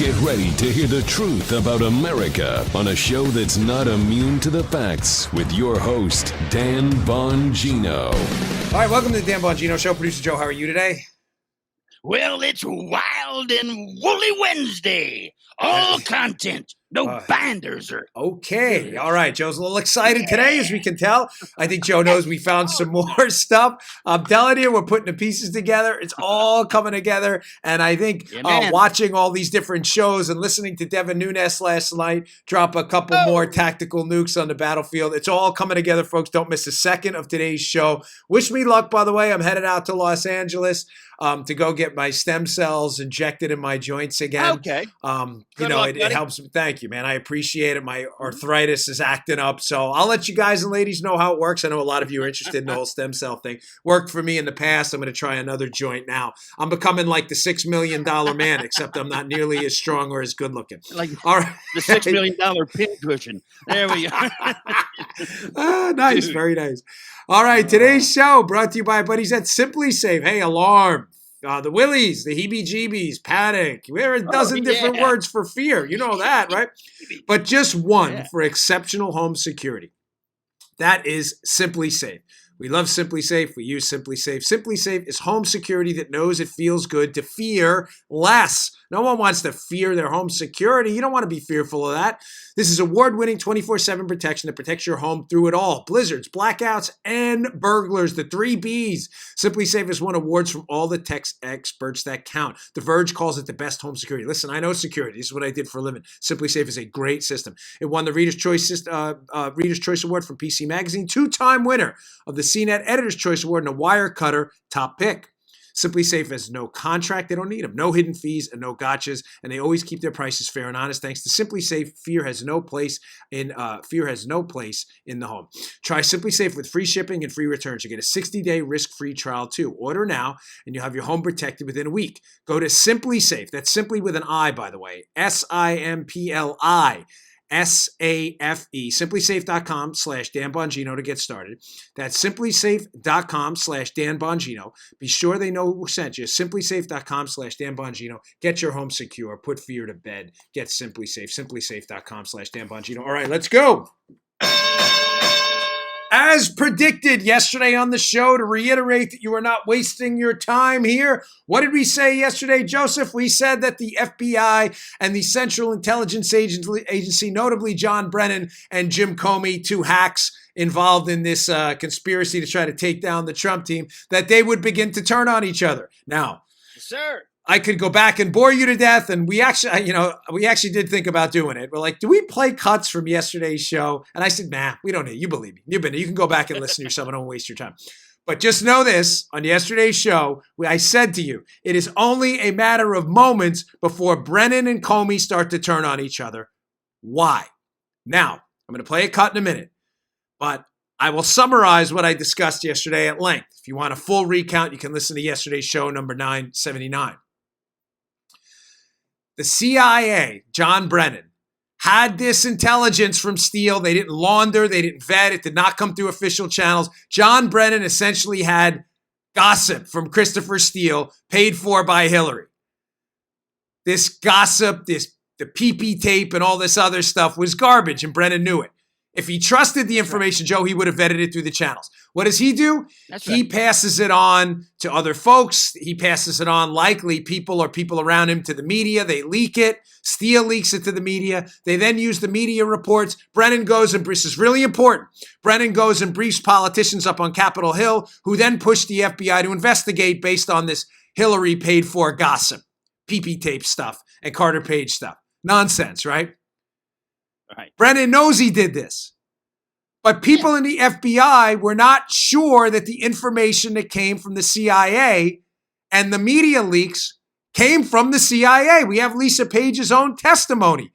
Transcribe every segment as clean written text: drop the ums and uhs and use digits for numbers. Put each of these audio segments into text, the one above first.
Get ready to hear the truth about America on a show that's not immune to the facts with your host, Dan Bongino. All right, welcome to the Dan Bongino Show. Producer Joe, how are you today? Well, it's Wild and Woolly Wednesday. All content, no binders or... Okay. All right. Joe's a little excited today, as we can tell. I think Joe knows we found some more stuff. I'm telling you, we're putting the pieces together. It's all coming together. And I think watching all these different shows and listening to Devin Nunes last night drop a couple more tactical nukes on the battlefield, it's all coming together, folks. Don't miss a second of today's show. Wish me luck, by the way. I'm headed out to Los Angeles to go get my stem cells injected in my joints again. Okay. It helps. Thank you, man. I appreciate it. My arthritis is acting up. So I'll let you guys and ladies know how it works. I know a lot of you are interested in the whole stem cell thing. Worked for me in the past. I'm going to try another joint now. I'm becoming like the $6 million man, except I'm not nearly as strong or as good looking. Like all right. The $6 million pincushion. There we go. Nice. Very nice. All right. Today's show brought to you by buddies at Simply Safe. Hey, alarm. The willies, the heebie-jeebies, panic. There are a dozen different words for fear. You know that, right? But just one for exceptional home security. That is Simply Safe. We love Simply Safe. We use Simply Safe. Simply Safe is home security that knows it feels good to fear less. No one wants to fear their home security. You don't want to be fearful of that. This is award-winning 24/7 protection that protects your home through it all. Blizzards, blackouts, and burglars. The 3 Bs. Simply Safe has won awards from all the tech experts that count. The Verge calls it the best home security. Listen, I know security. This is what I did for a living. Simply Safe is a great system. It won the Reader's Choice Award from PC Magazine, 2-time winner of the CNET Editor's Choice Award, and a Wirecutter top pick. Simply Safe has no contract. They don't need them. No hidden fees and no gotchas. And they always keep their prices fair and honest. Thanks to Simply Safe, fear has no place in the home. Try Simply Safe with free shipping and free returns. You get a 60-day risk-free trial too. Order now and you'll have your home protected within a week. Go to Simply Safe. That's simply with an I, by the way. SIMPLI. SAFE, simplysafe.com/Dan Bongino to get started. That's simplysafe.com/Dan Bongino. Be sure they know who sent you. Simplysafe.com/Dan Bongino. Get your home secure. Put fear to bed. Get Simply Safe. Simplysafe.com/Dan Bongino. All right, let's go. As predicted yesterday on the show, to reiterate that you are not wasting your time here, what did we say yesterday, Joseph? We said that the FBI and the Central Intelligence Agency, notably John Brennan and Jim Comey, 2 hacks involved in this conspiracy to try to take down the Trump team, that they would begin to turn on each other. Now, Yes, sir. I could go back and bore you to death, and we actually did think about doing it. We're like, do we play cuts from yesterday's show? And I said, nah, we don't need it. You believe me. You can go back and listen to yourself. I don't waste your time. But just know this, on yesterday's show, I said to you, it is only a matter of moments before Brennan and Comey start to turn on each other. Why? Now, I'm going to play a cut in a minute, but I will summarize what I discussed yesterday at length. If you want a full recount, you can listen to yesterday's show, number 979. The CIA, John Brennan, had this intelligence from Steele. They didn't launder. They didn't vet. It did not come through official channels. John Brennan essentially had gossip from Christopher Steele paid for by Hillary. This gossip, the PP tape and all this other stuff was garbage, and Brennan knew it. If he trusted the information, Joe, he would have vetted it through the channels. What does he do? He passes it on to other folks. He passes it on, likely people around him, to the media. They leak it. Steele leaks it to the media. They then use the media reports. Brennan goes and briefs. This is really important. Brennan goes and briefs politicians up on Capitol Hill, who then push the FBI to investigate based on this Hillary paid for gossip, PP tape stuff, and Carter Page stuff. Nonsense, right? Right. Brennan knows he did this. But people in the FBI were not sure that the information that came from the CIA and the media leaks came from the CIA. We have Lisa Page's own testimony.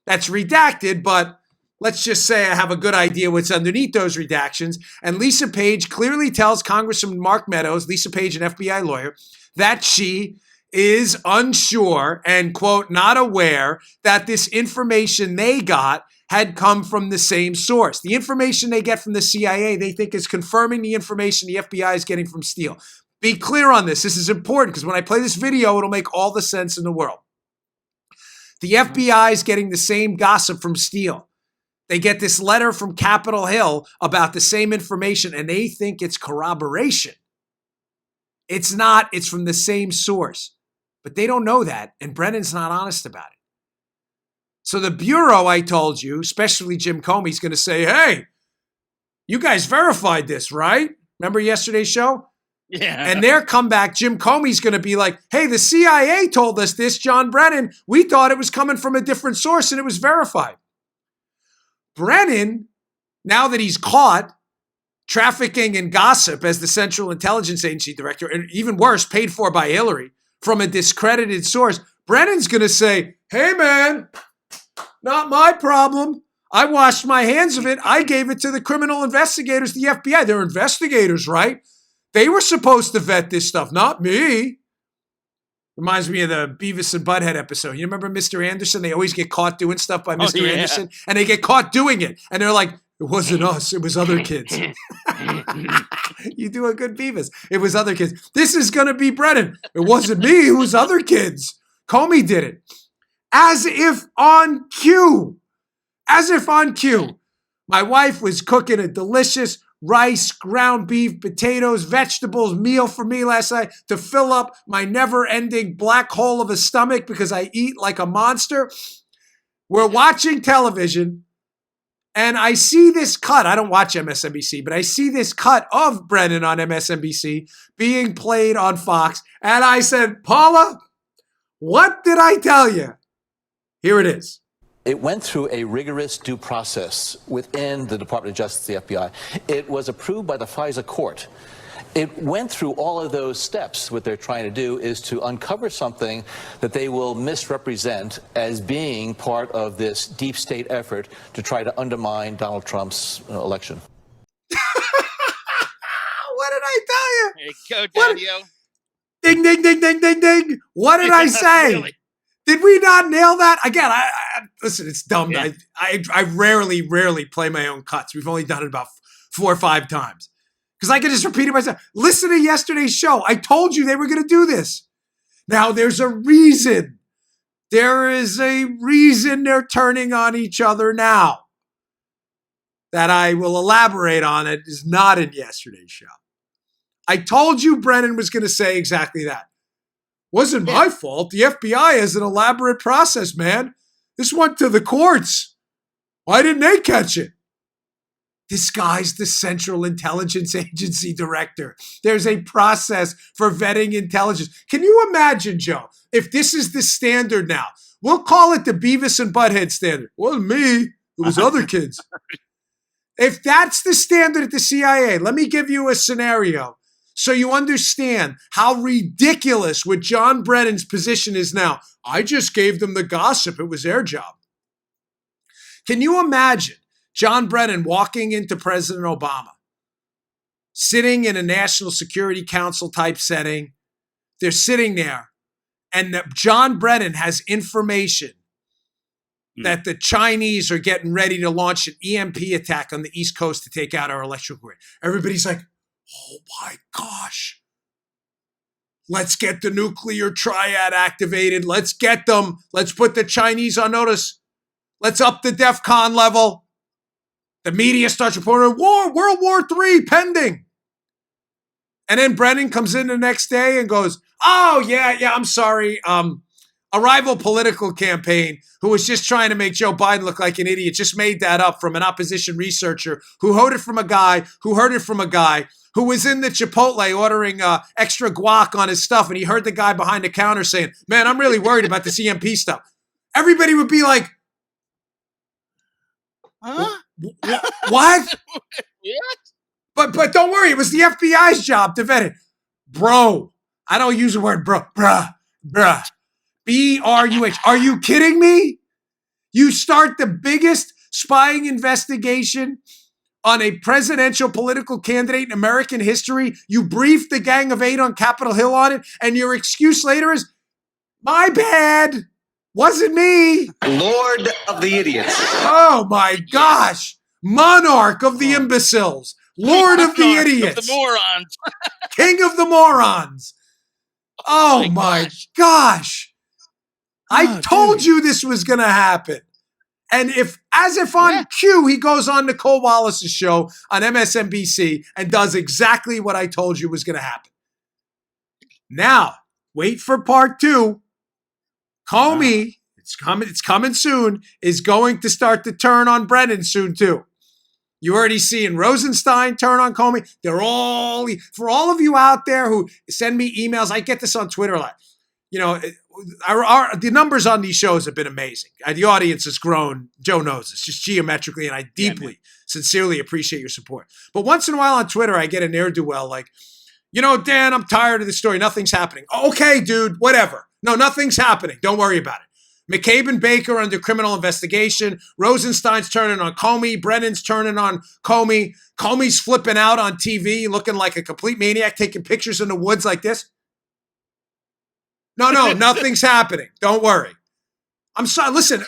That's redacted, but let's just say I have a good idea what's underneath those redactions. And Lisa Page clearly tells Congressman Mark Meadows, Lisa Page, an FBI lawyer, that she is unsure and, quote, not aware that this information they got had come from the same source. The information they get from the CIA, they think is confirming the information the FBI is getting from Steele. Be clear on this. This is important because when I play this video, it'll make all the sense in the world. The FBI is getting the same gossip from Steele. They get this letter from Capitol Hill about the same information, and they think it's corroboration. It's not. It's from the same source. But they don't know that, and Brennan's not honest about it. So the Bureau, I told you, especially Jim Comey's going to say, hey, you guys verified this, right? Remember yesterday's show? Yeah. And their comeback, Jim Comey's going to be like, hey, the CIA told us this, John Brennan. We thought it was coming from a different source, and it was verified. Brennan, now that he's caught trafficking in gossip as the Central Intelligence Agency director, and even worse, paid for by Hillary from a discredited source, Brennan's going to say, hey, man, not my problem. I washed my hands of it. I gave it to the criminal investigators, the FBI. They're investigators, right? They were supposed to vet this stuff, not me. Reminds me of the Beavis and Butthead episode. You remember Mr. Anderson? They always get caught doing stuff by Mr. Anderson, and they get caught doing it. And they're like, it wasn't us. It was other kids. You do a good Beavis. It was other kids. This is going to be Brennan. It wasn't me. It was other kids. Comey did it. As if on cue. As if on cue. My wife was cooking a delicious rice, ground beef, potatoes, vegetables meal for me last night to fill up my never-ending black hole of a stomach because I eat like a monster. We're watching television, and I see this cut. I don't watch MSNBC, but I see this cut of Brennan on MSNBC being played on Fox, and I said, Paula, what did I tell you? Here it is. It went through a rigorous due process within the Department of Justice, the FBI. It was approved by the FISA court. It went through all of those steps. What they're trying to do is to uncover something that they will misrepresent as being part of this deep state effort to try to undermine Donald Trump's election. What did I tell you? There you go, Daddy-O. Ding, ding, ding, ding, ding, ding. What did I say? Really? Did we not nail that? Again, I listen, it's dumb. Yeah. I rarely play my own cuts. We've only done it about 4 or 5 times. Because I could just repeat it myself. Listen to yesterday's show. I told you they were going to do this. Now, there's a reason. There is a reason they're turning on each other now. That I will elaborate on. It is not in yesterday's show. I told you Brennan was going to say exactly that. Wasn't my fault. The FBI has an elaborate process, man. This went to the courts. Why didn't they catch it? This guy's the Central Intelligence Agency director. There's a process for vetting intelligence. Can you imagine, Joe, if this is the standard now? We'll call it the Beavis and Butthead standard. It wasn't me. It was other kids. If that's the standard at the CIA, let me give you a scenario. So you understand how ridiculous what John Brennan's position is now. I just gave them the gossip. It was their job. Can you imagine John Brennan walking into President Obama, sitting in a National Security Council type setting? They're sitting there, and John Brennan has information that the Chinese are getting ready to launch an EMP attack on the East Coast to take out our electrical grid. Everybody's like, oh my gosh. Let's get the nuclear triad activated. Let's get them. Let's put the Chinese on notice. Let's up the DEFCON level. The media starts reporting World War III pending. And then Brennan comes in the next day and goes, oh, yeah, I'm sorry. A rival political campaign who was just trying to make Joe Biden look like an idiot just made that up from an opposition researcher who heard it from a guy who was in the Chipotle ordering extra guac on his stuff, and he heard the guy behind the counter saying, man, I'm really worried about this EMP stuff. Everybody would be like, Huh? What? What? But don't worry, it was the FBI's job to vet it. Bro, I don't use the word bro. Bruh. B-R-U-H. Are you kidding me? You start the biggest spying investigation on a presidential political candidate in American history. You brief the Gang of 8 on Capitol Hill on it, and your excuse later is, my bad. Wasn't me. Lord of the idiots. Oh my gosh. Monarch of the imbeciles. Lord of the idiots. Of the morons. King of the morons. Oh my gosh. I told you this was going to happen. And as if on cue, he goes on Nicole Wallace's show on MSNBC and does exactly what I told you was going to happen. Now, wait for part 2. Comey, it's coming soon, is going to start to turn on Brennan soon too. You're already seeing Rosenstein turn on Comey. For all of you out there who send me emails, I get this on Twitter a lot. You know, the numbers on these shows have been amazing. The audience has grown. Joe knows this, just geometrically, and I deeply, sincerely appreciate your support. But once in a while on Twitter, I get a ne'er-do-well like, Dan, I'm tired of this story. Nothing's happening. Okay, dude, whatever. No, nothing's happening. Don't worry about it. McCabe and Baker under criminal investigation. Rosenstein's turning on Comey. Brennan's turning on Comey. Comey's flipping out on TV, looking like a complete maniac, taking pictures in the woods like this. No, nothing's happening. Don't worry. I'm sorry. Listen,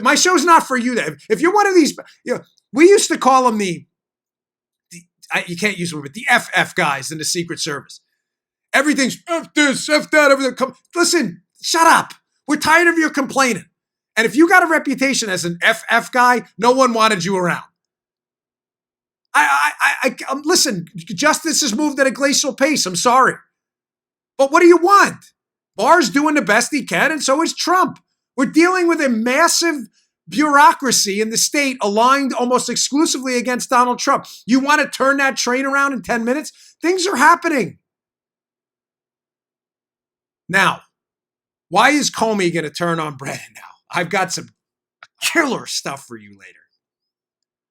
my show's not for you. If you're one of these, we used to call them you can't use them, but the FF guys in the Secret Service. Everything's F this, F that, everything. Listen, shut up. We're tired of your complaining. And if you got a reputation as an FF guy, no one wanted you around. Listen, justice has moved at a glacial pace. I'm sorry. But what do you want? Barr's doing the best he can, and so is Trump. We're dealing with a massive bureaucracy in the state aligned almost exclusively against Donald Trump. You want to turn that train around in 10 minutes? Things are happening. Now, why is Comey going to turn on Brennan now? I've got some killer stuff for you later.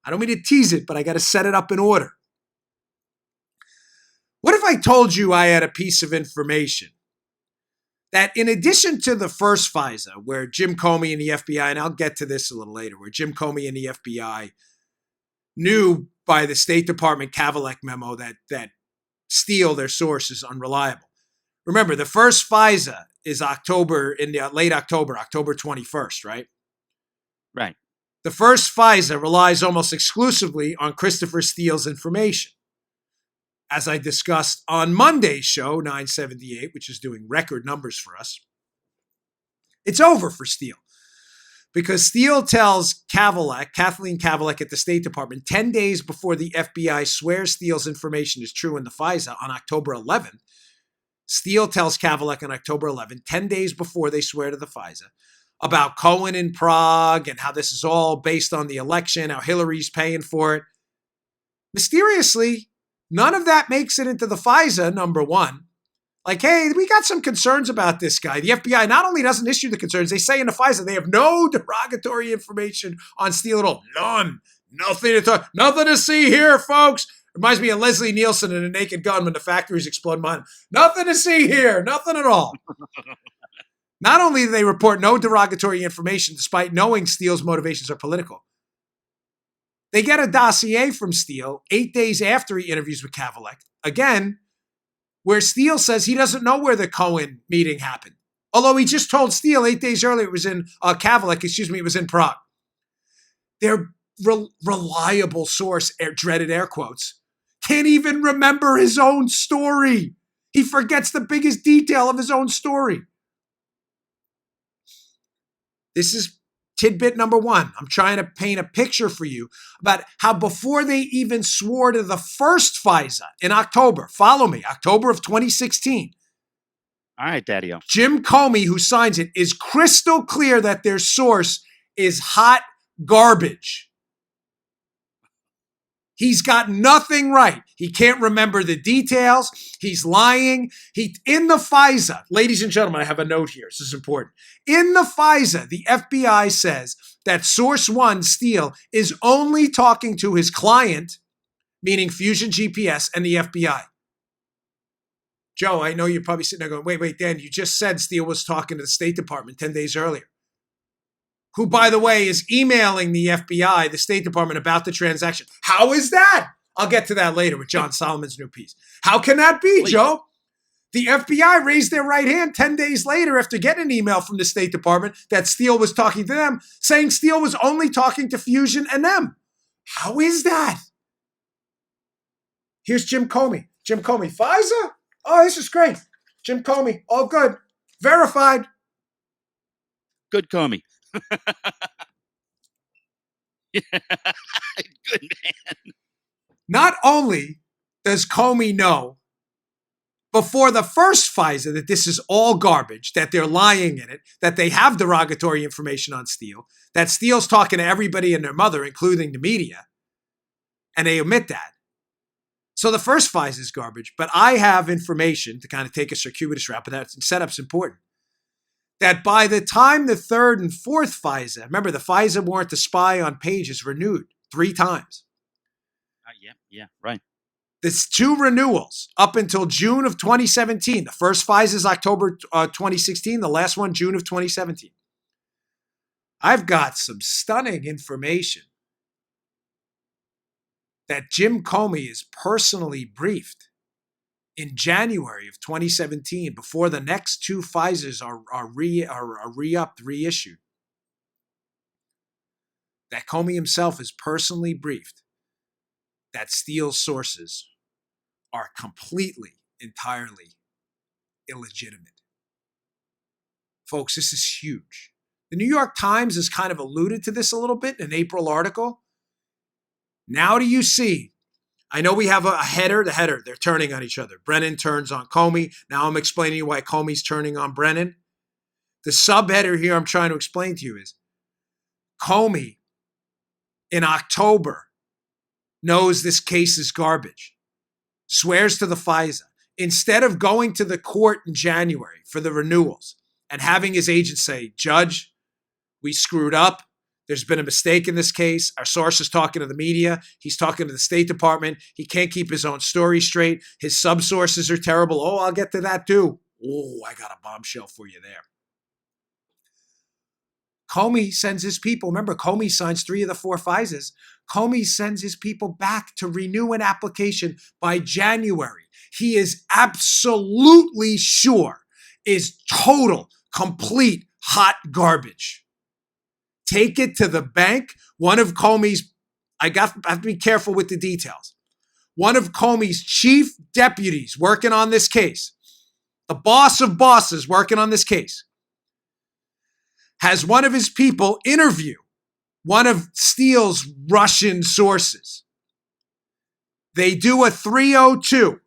I don't mean to tease it, but I got to set it up in order. What if I told you I had a piece of information that in addition to the first FISA, where Jim Comey and the FBI, and I'll get to this a little later, where Jim Comey and the FBI knew by the State Department Kavalek memo that Steele, their source, is unreliable. Remember, the first FISA is late October 21st, right? Right. The first FISA relies almost exclusively on Christopher Steele's information. As I discussed on Monday's show, 978, which is doing record numbers for us, it's over for Steele. Because Steele tells Kathleen Kavalek at the State Department, 10 days before the FBI swears Steele's information is true in the FISA on October 11th, Steele tells Kavalek on October 11th, 10 days before they swear to the FISA, about Cohen in Prague and how this is all based on the election, how Hillary's paying for it. Mysteriously, none of that makes it into the FISA, number one. Like, hey, we got some concerns about this guy. The FBI not only doesn't issue the concerns, they say in the FISA they have no derogatory information on Steele at all. None. Nothing to see here, folks. Reminds me of Leslie Nielsen in A Naked Gun when the factories explode. Nothing to see here. Nothing at all. Not only do they report no derogatory information despite knowing Steele's motivations are political, they get a dossier from Steele 8 days after he interviews with Kavalek, again, where Steele says he doesn't know where the Cohen meeting happened. Although he just told Steele 8 days earlier it was in it was in Prague. Their reliable source, dreaded air quotes, can't even remember his own story. He forgets the biggest detail of his own story. This is tidbit number one. I'm trying to paint a picture for you about how before they even swore to the first FISA in October, follow me, October of 2016. All right, Daddy-O. Jim Comey, who signs it, is crystal clear that their source is hot garbage. He's got nothing right. He can't remember the details. He's lying. In the FISA, ladies and gentlemen, I have a note here. This is important. In the FISA, the FBI says that source one, Steele, is only talking to his client, meaning Fusion GPS and the FBI. Joe, I know you're probably sitting there going, wait, Dan, you just said Steele was talking to the State Department 10 days earlier. Who, by the way, is emailing the FBI, the State Department, about the transaction. How is that? I'll get to that later with John Solomon's new piece. How can that be, Please. Joe? The FBI raised their right hand 10 days later after getting an email from the State Department that Steele was talking to them, saying Steele was only talking to Fusion and them. How is that? Here's Jim Comey. Jim Comey, FISA? Oh, this is great. Jim Comey, all good. Verified. Good Comey. Good man. Not only does Comey know before the first FISA that this is all garbage, that they're lying in it, that they have derogatory information on Steele, that Steele's talking to everybody and their mother, including the media, and they omit that. So the first FISA is garbage, but I have information to kind of take a circuitous route, but that setup's important. That by the time the third and fourth FISA, remember the FISA warrant to spy on Page is renewed 3 times. Yeah, right. There's 2 renewals up until June of 2017. The first FISA is October 2016. The last one, June of 2017. I've got some stunning information that Jim Comey is personally briefed in January of 2017 before the next 2 FISAs are re-upped, reissued. That Comey himself is personally briefed that Steele's sources are completely, entirely illegitimate. Folks, this is huge. The New York Times has kind of alluded to this a little bit in an April article. Now do you see? I know we have a header, they're turning on each other. Brennan turns on Comey. Now I'm explaining to you why Comey's turning on Brennan. The subheader here I'm trying to explain to you is Comey in October knows this case is garbage, swears to the FISA. Instead of going to the court in January for the renewals and having his agent say, Judge, we screwed up. There's been a mistake in this case. Our source is talking to the media. He's talking to the State Department. He can't keep his own story straight. His sub-sources are terrible. Oh, I'll get to that too. Oh, I got a bombshell for you there. Comey sends his people. Remember, Comey signs 3 of the 4 FISAs. Comey sends his people back to renew an application by January. He is absolutely sure is total, complete, hot garbage. Take it to the bank. One of Comey's, I have to be careful with the details. One of Comey's chief deputies working on this case, the boss of bosses working on this case, has one of his people interview one of Steele's Russian sources. They do a 302.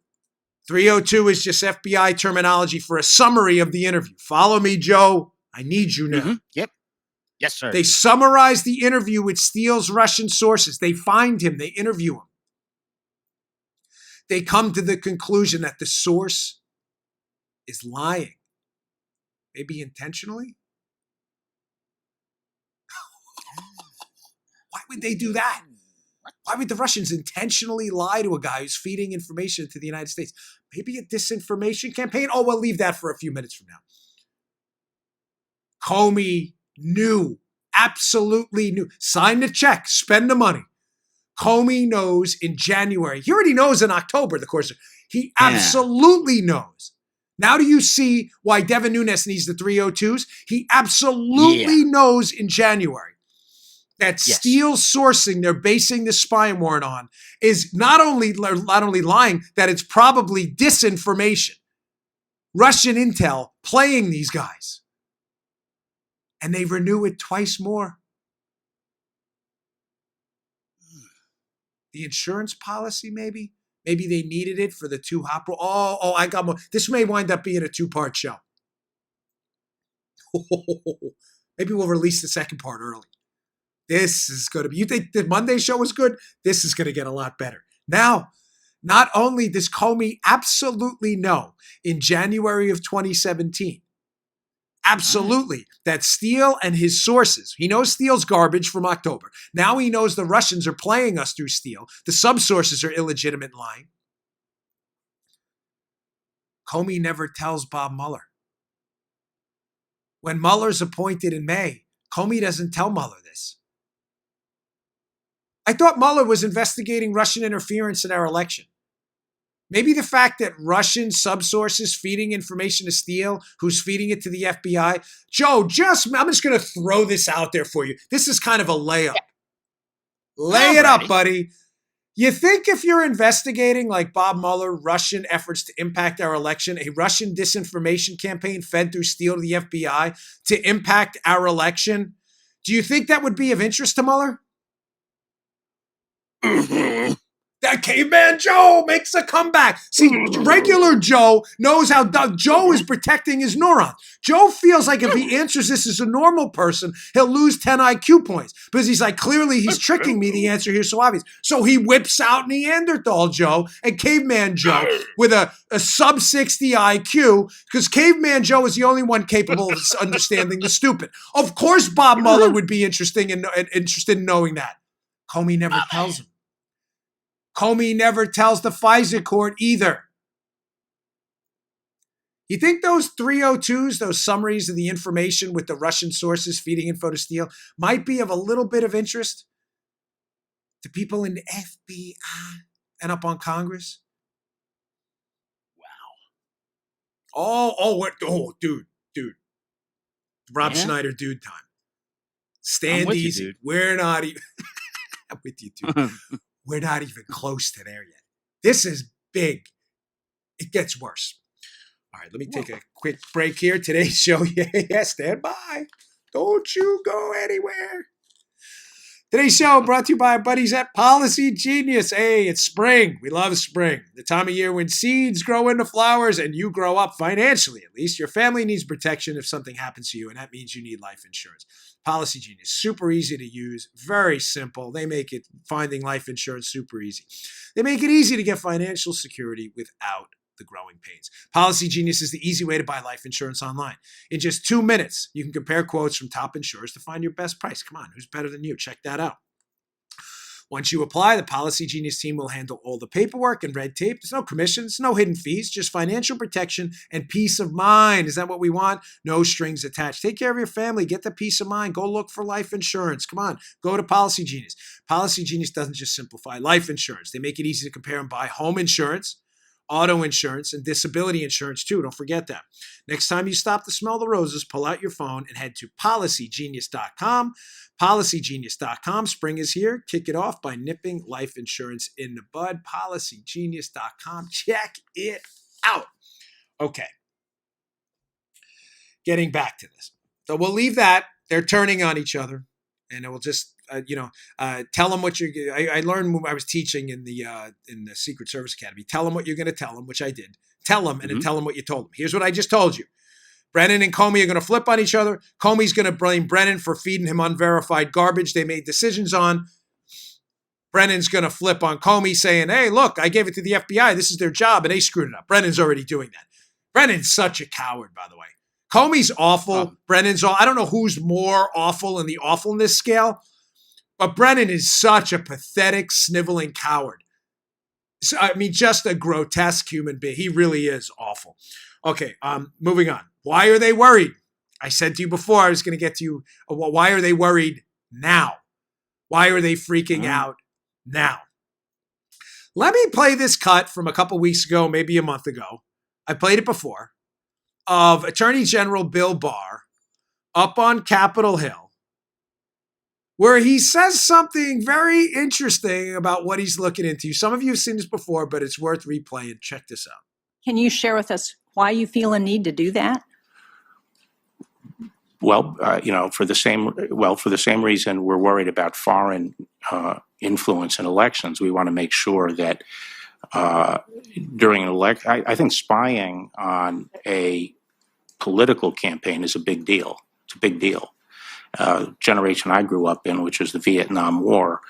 302 is just FBI terminology for a summary of the interview. Follow me, Joe. I need you now. Mm-hmm. Yep. Yes, sir. They summarize the interview with Steele's Russian sources. They find him. They interview him. They come to the conclusion that the source is lying. Maybe intentionally. Why would they do that? Why would the Russians intentionally lie to a guy who's feeding information to the United States? Maybe a disinformation campaign? Oh, we'll leave that for a few minutes from now. Comey knew, absolutely knew. Sign the check, spend the money. Comey knows in January. He already knows in October, the course. He absolutely knows. Now do you see why Devin Nunes needs the 302s? He absolutely knows in January that Steele's sourcing they're basing the spying warrant on is not only lying, that it's probably disinformation. Russian intel playing these guys. And they renew it twice more. The insurance policy, maybe? Maybe they needed it for the 2 hop. Oh, I got more. This may wind up being a 2-part show. Maybe we'll release the second part early. This is going to be, you think the Monday show was good? This is going to get a lot better. Now, not only does Comey absolutely know in January of 2017, absolutely, that Steele and his sources, he knows Steele's garbage from October. Now he knows the Russians are playing us through Steele. The sub-sources are illegitimate lying. Comey never tells Bob Mueller. When Mueller's appointed in May, Comey doesn't tell Mueller this. I thought Mueller was investigating Russian interference in our election. Maybe the fact that Russian sub-sources feeding information to Steele, who's feeding it to the FBI. Joe, I'm just going to throw this out there for you. This is kind of a layup. Lay it up, buddy. You think if you're investigating, like Bob Mueller, Russian efforts to impact our election, a Russian disinformation campaign fed through Steele to the FBI to impact our election, do you think that would be of interest to Mueller? That caveman Joe makes a comeback. See, regular Joe knows how Joe is protecting his neurons. Joe feels like if he answers this as a normal person, he'll lose 10 IQ points because he's like, clearly he's tricking me. The answer here is so obvious. So he whips out Neanderthal Joe and caveman Joe with a sub 60 IQ because caveman Joe is the only one capable of understanding the stupid. Of course, Bob Mueller would be interested in knowing that. Comey never tells him. Comey never tells the FISA court either. You think those 302s, those summaries of the information with the Russian sources feeding info to Steele, might be of a little bit of interest to people in the FBI and up on Congress? Wow. Dude. Rob Schneider, dude time. Stand easy. You, we're not even. I'm with you, dude. We're not even close to there yet. This is big. It gets worse. All right, let me take a quick break here. Today's show, stand by. Don't you go anywhere. Today's show brought to you by our buddies at Policy Genius. Hey, it's spring. We love spring. The time of year when seeds grow into flowers and you grow up financially, at least. Your family needs protection if something happens to you, and that means you need life insurance. Policy Genius, super easy to use, very simple. They make it finding life insurance super easy. They make it easy to get financial security without the growing pains. Policy Genius is the easy way to buy life insurance online. In just 2 minutes, you can compare quotes from top insurers to find your best price. Come on, who's better than you? Check that out. Once you apply, the Policy Genius team will handle all the paperwork and red tape. There's no commissions, no hidden fees, just financial protection and peace of mind. Is that what we want? No strings attached. Take care of your family. Get the peace of mind. Go look for life insurance. Come on, go to Policy Genius. Policy Genius doesn't just simplify life insurance. They make it easy to compare and buy home insurance, auto insurance, and disability insurance too. Don't forget that. Next time you stop to smell the roses, pull out your phone and head to PolicyGenius.com. PolicyGenius.com. Spring is here. Kick it off by nipping life insurance in the bud. PolicyGenius.com. Check it out. Okay. Getting back to this. So we'll leave that. They're turning on each other. And it will just, tell them what you're. I learned when I was teaching in the Secret Service Academy. Tell them what you're going to tell them, which I did. Tell them and then tell them what you told them. Here's what I just told you. Brennan and Comey are going to flip on each other. Comey's going to blame Brennan for feeding him unverified garbage they made decisions on. Brennan's going to flip on Comey saying, hey, look, I gave it to the FBI. This is their job, and they screwed it up. Brennan's already doing that. Brennan's such a coward, by the way. Comey's awful. Brennan's I don't know who's more awful in the awfulness scale, but Brennan is such a pathetic, sniveling coward. So, I mean, just a grotesque human being. He really is awful. Okay, moving on. Why are they worried? I said to you before, I was going to get to you. Why are they worried now? Why are they freaking out now? Let me play this cut from a couple weeks ago, maybe a month ago. I played it before, of Attorney General Bill Barr up on Capitol Hill, where he says something very interesting about what he's looking into. Some of you have seen this before, but it's worth replaying. Check this out. Can you share with us why you feel a need to do that? Well, for the same reason we're worried about foreign influence in elections. We want to make sure that during an election, I think spying on a political campaign is a big deal. It's a big deal. Generation I grew up in, which was the Vietnam War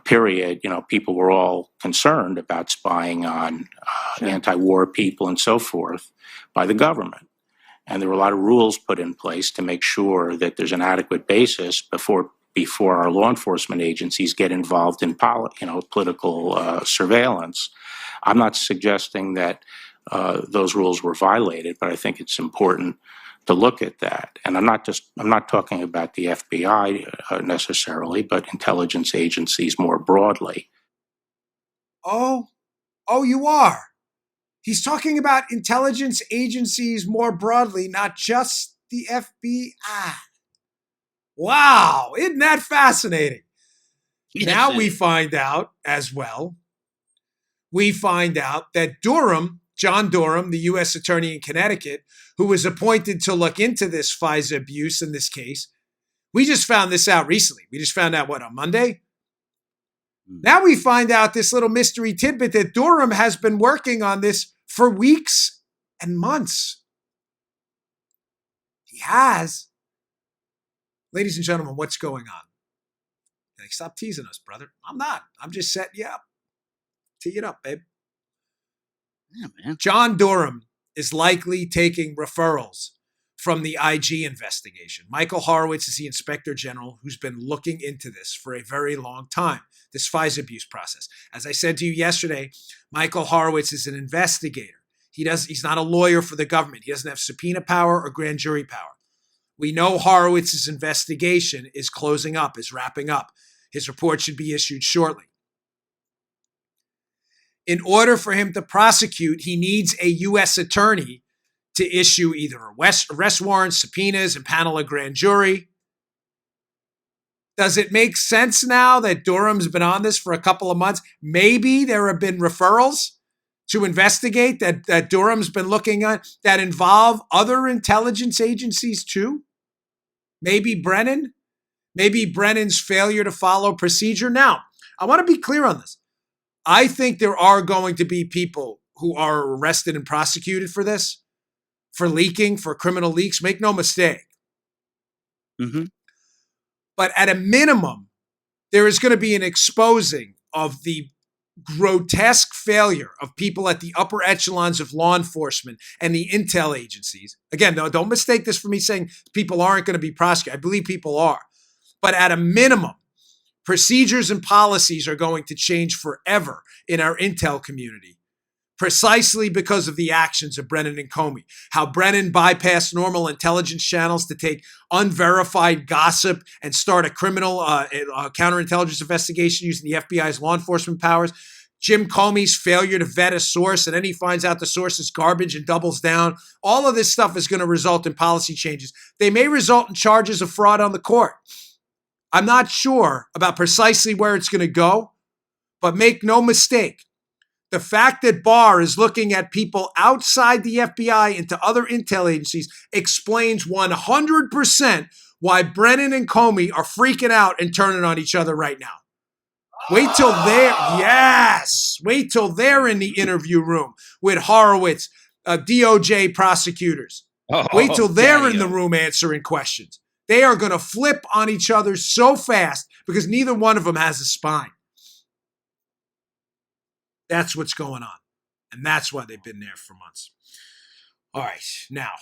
period, people were all concerned about spying on anti-war people and so forth by the government. And there were a lot of rules put in place to make sure that there's an adequate basis before our law enforcement agencies get involved in political surveillance. I'm not suggesting that those rules were violated, but I think it's important to look at that. And I'm not talking about the FBI necessarily, but intelligence agencies more broadly. Oh, you are. He's talking about intelligence agencies more broadly, not just the FBI. Wow, isn't that fascinating? Now we find out as well, that John Durham, the U.S. attorney in Connecticut, who was appointed to look into this FISA abuse in this case, we just found this out recently. We just found out, on Monday? Now we find out this little mystery tidbit that Durham has been working on this for weeks and months. He has. Ladies and gentlemen, what's going on? Like, stop teasing us, brother. I'm not. I'm just setting you up. Tee it up, babe. Yeah, man. John Durham is likely taking referrals from the IG investigation. Michael Horowitz is the inspector general who's been looking into this for a very long time, this FISA abuse process. As I said to you yesterday, Michael Horowitz is an investigator. He's not a lawyer for the government. He doesn't have subpoena power or grand jury power. We know Horowitz's investigation is closing up, is wrapping up. His report should be issued shortly. In order for him to prosecute, he needs a U.S. attorney to issue either arrest warrants, subpoenas, and panel a grand jury. Does it make sense now that Durham's been on this for a couple of months? Maybe there have been referrals to investigate that Durham's been looking at that involve other intelligence agencies too? Maybe Brennan? Maybe Brennan's failure to follow procedure? Now, I want to be clear on this. I think there are going to be people who are arrested and prosecuted for this, for leaking, for criminal leaks. Make no mistake. Mm-hmm. But at a minimum, there is going to be an exposing of the grotesque failure of people at the upper echelons of law enforcement and the intel agencies. Again, no, don't mistake this for me saying people aren't going to be prosecuted. I believe people are. But at a minimum, procedures and policies are going to change forever in our intel community, precisely because of the actions of Brennan and Comey. How Brennan bypassed normal intelligence channels to take unverified gossip and start a criminal counterintelligence investigation using the FBI's law enforcement powers. Jim Comey's failure to vet a source, and then he finds out the source is garbage and doubles down. All of this stuff is going to result in policy changes. They may result in charges of fraud on the court. I'm not sure about precisely where it's going to go, but make no mistake. The fact that Barr is looking at people outside the FBI into other intel agencies explains 100% why Brennan and Comey are freaking out and turning on each other right now. Wait till they're in the interview room with Horowitz, DOJ prosecutors. Wait till they're in the room answering questions. They are going to flip on each other so fast because neither one of them has a spine. That's what's going on. And that's why they've been there for months. All right. Now,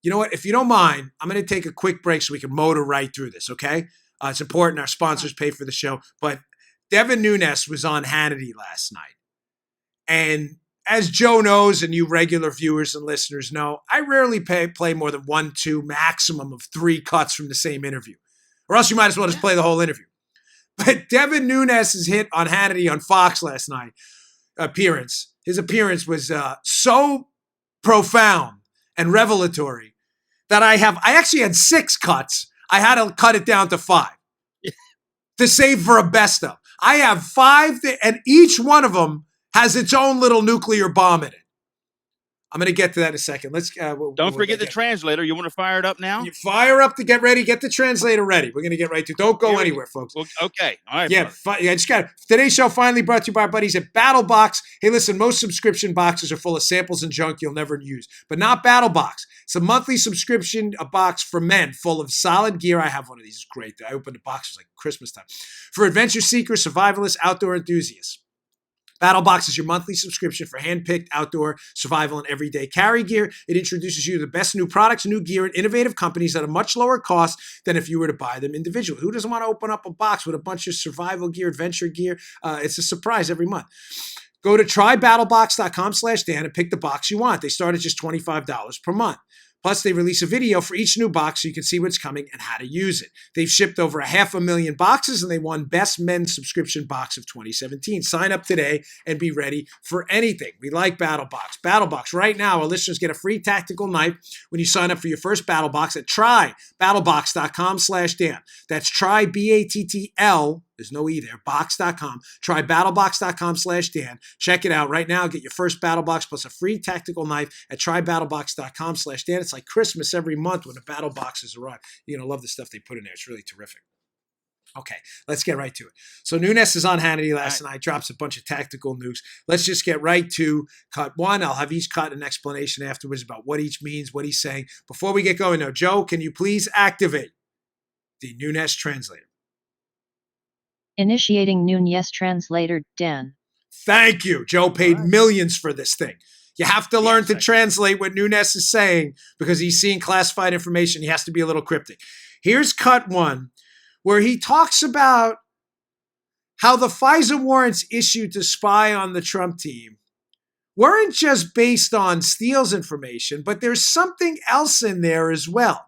you know what? If you don't mind, I'm going to take a quick break so we can motor right through this, okay? It's important. Our sponsors pay for the show. But Devin Nunes was on Hannity last night. And as Joe knows, and you regular viewers and listeners know, I rarely play more than 1, 2, maximum of 3 cuts from the same interview. Or else you might as well just play the whole interview. But Devin Nunes' hit on Hannity on Fox last night, his appearance was so profound and revelatory that I actually had 6 cuts. I had to cut it down to 5 to save for a best of. I have 5, and each one of them has its own little nuclear bomb in it. I'm going to get to that in a second. Let's don't forget the translator. You want to fire it up now? You fire up to get ready. Get the translator ready. We're going to get right to it. Don't go anywhere, folks. Okay. All right. Yeah, I just got it. Today's show finally brought to you by our buddies at BattleBox. Hey, listen, most subscription boxes are full of samples and junk you'll never use, but not BattleBox. It's a monthly subscription box for men full of solid gear. I have one of these. It's great. I opened the box. It was like Christmas time. For adventure seekers, survivalists, outdoor enthusiasts. BattleBox is your monthly subscription for hand-picked outdoor survival and everyday carry gear. It introduces you to the best new products, new gear, and innovative companies at a much lower cost than if you were to buy them individually. Who doesn't want to open up a box with a bunch of survival gear, adventure gear? It's a surprise every month. Go to trybattlebox.com/Dan and pick the box you want. They start at just $25 per month. Plus, they release a video for each new box so you can see what's coming and how to use it. They've shipped over 500,000 boxes, and they won Best Men's Subscription Box of 2017. Sign up today and be ready for anything. We like BattleBox. BattleBox. Right now, our listeners get a free tactical knife when you sign up for your first BattleBox at trybattlebox.com/Dan. That's try, BATTL, There's no E there. Box.com. Try battlebox.com/Dan. Check it out right now. Get your first battle box plus a free tactical knife at trybattlebox.com/Dan. It's like Christmas every month when the battle boxes arrive. You're going to love the stuff they put in there. It's really terrific. Okay, let's get right to it. So Nunes is on Hannity last night, drops a bunch of tactical nukes. Let's just get right to cut one. I'll have each cut an explanation afterwards about what each means, what he's saying. Before we get going, though, Joe, can you please activate the Nunes translator? Initiating Nunes translator, Dan. Thank you. Joe paid millions for this thing. You have to learn to translate what Nunes is saying because he's seeing classified information. He has to be a little cryptic. Here's cut one, where he talks about how the FISA warrants issued to spy on the Trump team weren't just based on Steele's information, but there's something else in there as well.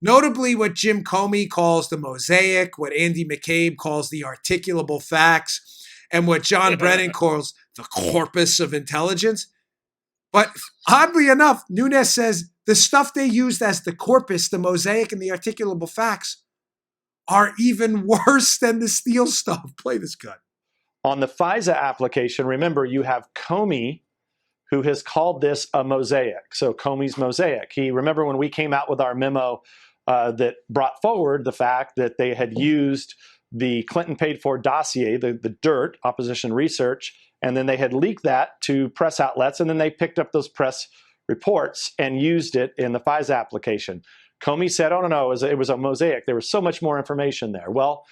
Notably, what Jim Comey calls the mosaic, what Andy McCabe calls the articulable facts, and what John Brennan calls the corpus of intelligence. But oddly enough, Nunes says the stuff they used as the corpus, the mosaic, and the articulable facts are even worse than the Steele stuff. Play this cut. On the FISA application, remember, you have Comey, who has called this a mosaic. So Comey's mosaic. Remember when we came out with our memo that brought forward the fact that they had used the Clinton paid-for dossier, the dirt, opposition research, and then they had leaked that to press outlets, and then they picked up those press reports and used it in the FISA application. Comey said, oh, no, it was a mosaic. There was so much more information there. Well,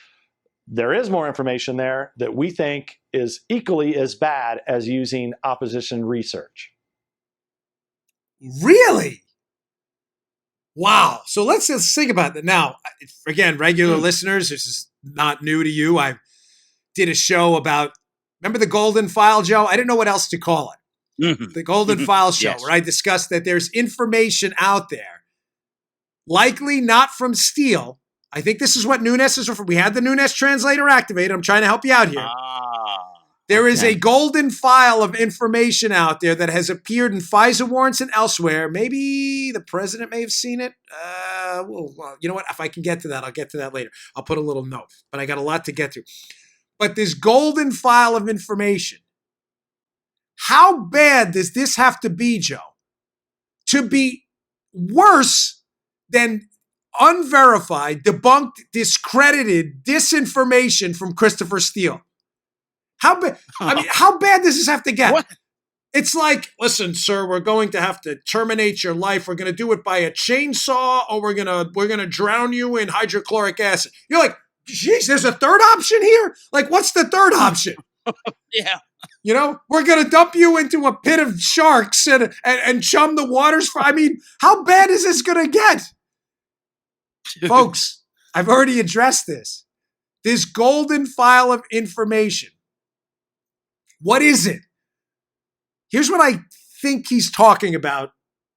there is more information there that we think is equally as bad as using opposition research. Really? Wow. So let's just think about that. Now, again, regular listeners, this is not new to you. I did a show about, remember the Golden File, Joe? I didn't know what else to call it. The Golden File show, where I discussed that there's information out there, likely not from Steele. I think this is what Nunes is referring. We had the Nunes translator activated. I'm trying to help you out here. There is a golden file of information out there that has appeared in FISA warrants and elsewhere. Maybe the president may have seen it. Well, you know what? If I can get to that, I'll get to that later. I'll put a little note, but I got a lot to get to. But this golden file of information, how bad does this have to be, Joe, to be worse than unverified, debunked, discredited disinformation from Christopher Steele? How bad? I mean, how bad does this have to get? What? It's like, listen, sir, we're going to have to terminate your life. We're going to do it by a chainsaw, or we're gonna drown you in hydrochloric acid. You're like, geez, there's a third option here? Like, what's the third option? Yeah. You know, we're going to dump you into a pit of sharks and chum the waters for, I mean, how bad is this going to get? Folks, I've already addressed this. This golden file of information. What is it? Here's what I think he's talking about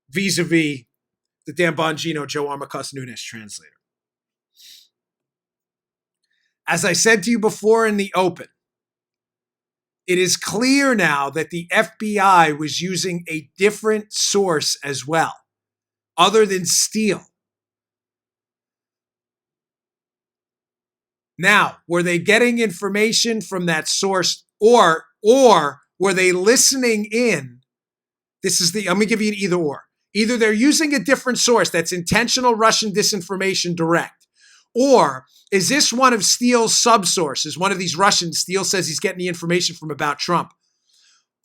vis-a-vis the Dan Bongino, Joe Armacost Nunes translator. As I said to you before in the open, it is clear now that the FBI was using a different source as well, other than Steele. Now, were they getting information from that source, or were they listening in? I'm going to give you an either or. Either they're using a different source that's intentional Russian disinformation direct, or is this one of Steele's subsources, one of these Russians Steele says he's getting the information from about Trump?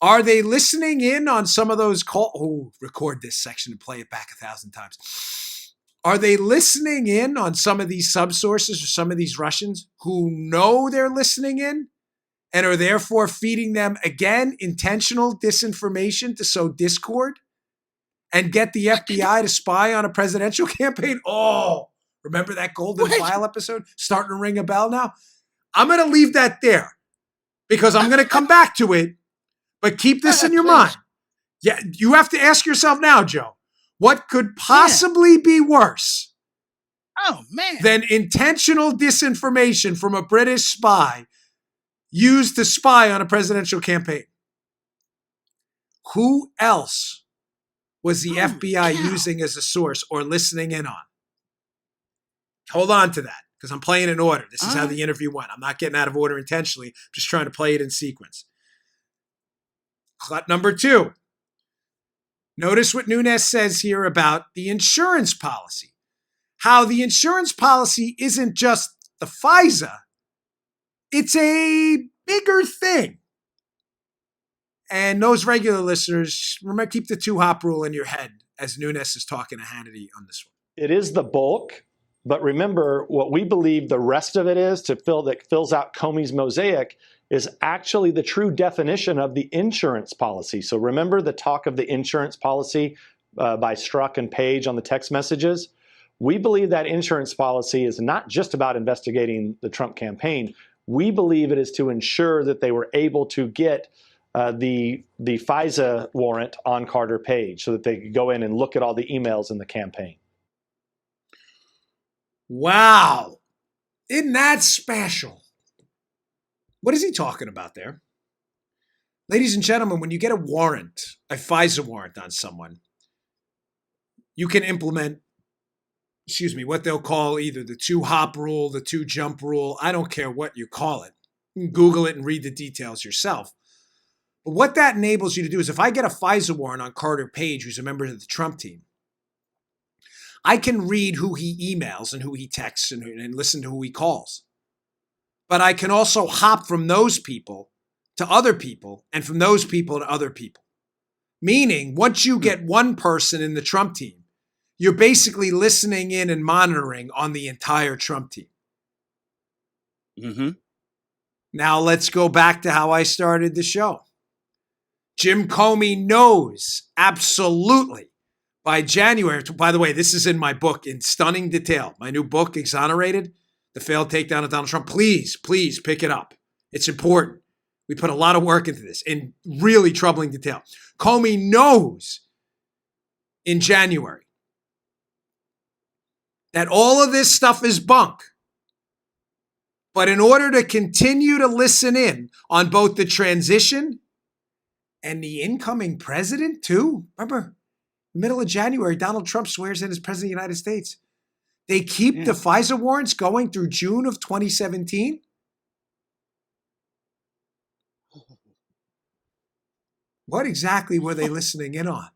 Are they listening in on some of those calls? Oh, record this section and play it back 1,000 times. Are they listening in on some of these subsources or some of these Russians who know they're listening in and are therefore feeding them, again, intentional disinformation to sow discord and get the FBI to spy on a presidential campaign? Oh, remember that Golden File episode? Starting to ring a bell now? I'm going to leave that there because I'm going to come back to it, but keep this in your mind. Yeah, you have to ask yourself now, Joe, what could possibly be worse than intentional disinformation from a British spy used to spy on a presidential campaign? Who else was the FBI using as a source or listening in on? Hold on to that, because I'm playing in order. This is how the interview went. I'm not getting out of order intentionally. I'm just trying to play it in sequence. Cut number 2. Notice what Nunes says here about the insurance policy. How the insurance policy isn't just the FISA, it's a bigger thing. And those regular listeners, remember, keep the 2-hop rule in your head as Nunes is talking to Hannity on this one. It is the bulk, but remember what we believe the rest of it is that fills out Comey's mosaic is actually the true definition of the insurance policy. So remember the talk of the insurance policy by Strzok and Page on the text messages? We believe that insurance policy is not just about investigating the Trump campaign. We believe it is to ensure that they were able to get the FISA warrant on Carter Page so that they could go in and look at all the emails in the campaign. Wow. Isn't that special? What is he talking about there? Ladies and gentlemen, when you get a warrant, a FISA warrant on someone, you can implement, what they'll call either the 2-hop rule, the 2-jump rule. I don't care what you call it. You can Google it and read the details yourself. But what that enables you to do is if I get a FISA warrant on Carter Page, who's a member of the Trump team, I can read who he emails and who he texts and listen to who he calls. But I can also hop from those people to other people and from those people to other people. Meaning, once you get one person in the Trump team, you're basically listening in and monitoring on the entire Trump team. Mm-hmm. Now let's go back to how I started the show. Jim Comey knows absolutely by January. By the way, this is in my book in stunning detail. My new book, Exonerated, The Failed Takedown of Donald Trump. Please pick it up. It's important. We put a lot of work into this in really troubling detail. Comey knows in January that all of this stuff is bunk. But in order to continue to listen in on both the transition and the incoming president too, remember, middle of January, Donald Trump swears in as president of the United States. They keep the FISA warrants going through June of 2017. What exactly were they listening in on?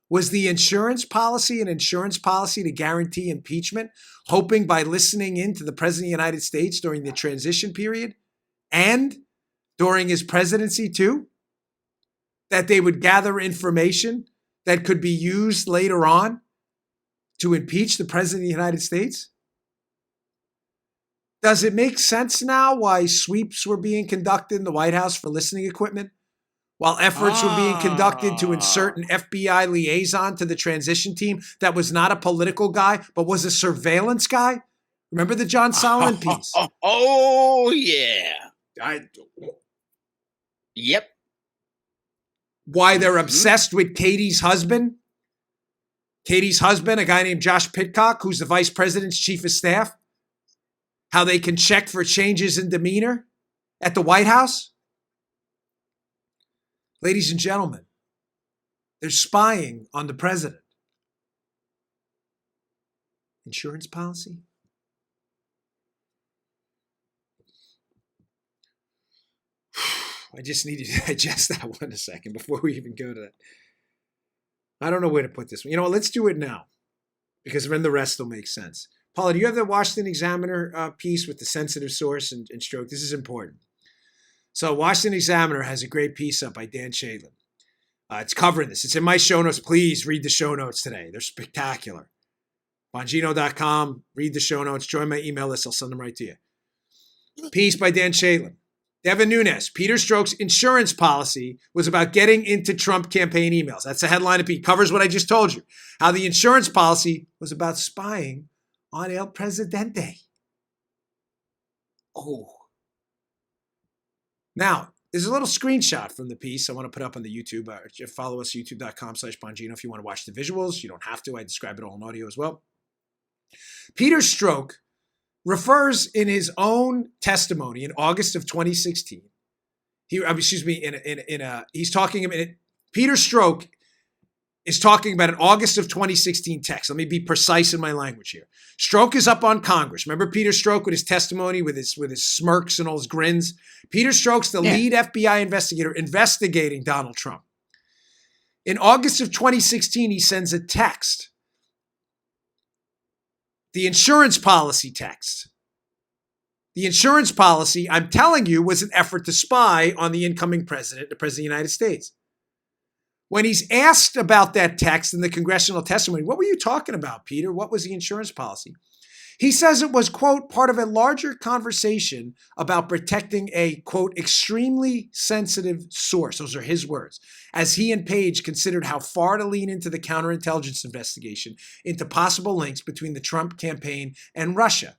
Was the insurance policy an insurance policy to guarantee impeachment, hoping by listening in to the president of the United States during the transition period and during his presidency too, that they would gather information that could be used later on to impeach the president of the United States? Does it make sense now why sweeps were being conducted in the White House for listening equipment? While efforts were being conducted to insert an FBI liaison to the transition team that was not a political guy, but was a surveillance guy? Remember the John Solomon piece? Oh, yeah. Yep. Why they're obsessed with Katie's husband? Katie's husband, a guy named Josh Pitcock, who's the vice president's chief of staff. How they can check for changes in demeanor at the White House. Ladies and gentlemen, they're spying on the president. Insurance policy? I just need you to digest that one a second before we even go to that. I don't know where to put this one. You know what? Let's do it now because then the rest will make sense. Paula, do you have the Washington Examiner piece with the sensitive source and stroke? This is important. So Washington Examiner has a great piece up by Dan Shadlin. It's covering this. It's in my show notes. Please read the show notes today. They're spectacular. Bongino.com. Read the show notes. Join my email list. I'll send them right to you. Piece by Dan Shadlin. Devin Nunes. Peter Strzok's insurance policy was about getting into Trump campaign emails. That's the headline of Pete. Covers what I just told you. How the insurance policy was about spying on El Presidente. Oh. Now, there's a little screenshot from the piece I want to put up on the YouTube. Follow us, youtube.com/Bongino if you want to watch the visuals. You don't have to. I describe it all in audio as well. Peter Strzok refers in his own testimony in August of 2016. He's talking about Peter Strzok is talking about an August of 2016 text. Let me be precise in my language here. Strzok is up on Congress. Remember Peter Strzok with his testimony, with his smirks and all his grins? Peter Strzok's the lead FBI investigator investigating Donald Trump. In August of 2016, he sends a text. The insurance policy text. The insurance policy, I'm telling you, was an effort to spy on the incoming president, the president of the United States. When he's asked about that text in the congressional testimony, what were you talking about, Peter? What was the insurance policy? He says it was, quote, part of a larger conversation about protecting a, quote, extremely sensitive source. Those are his words. As he and Page considered how far to lean into the counterintelligence investigation into possible links between the Trump campaign and Russia,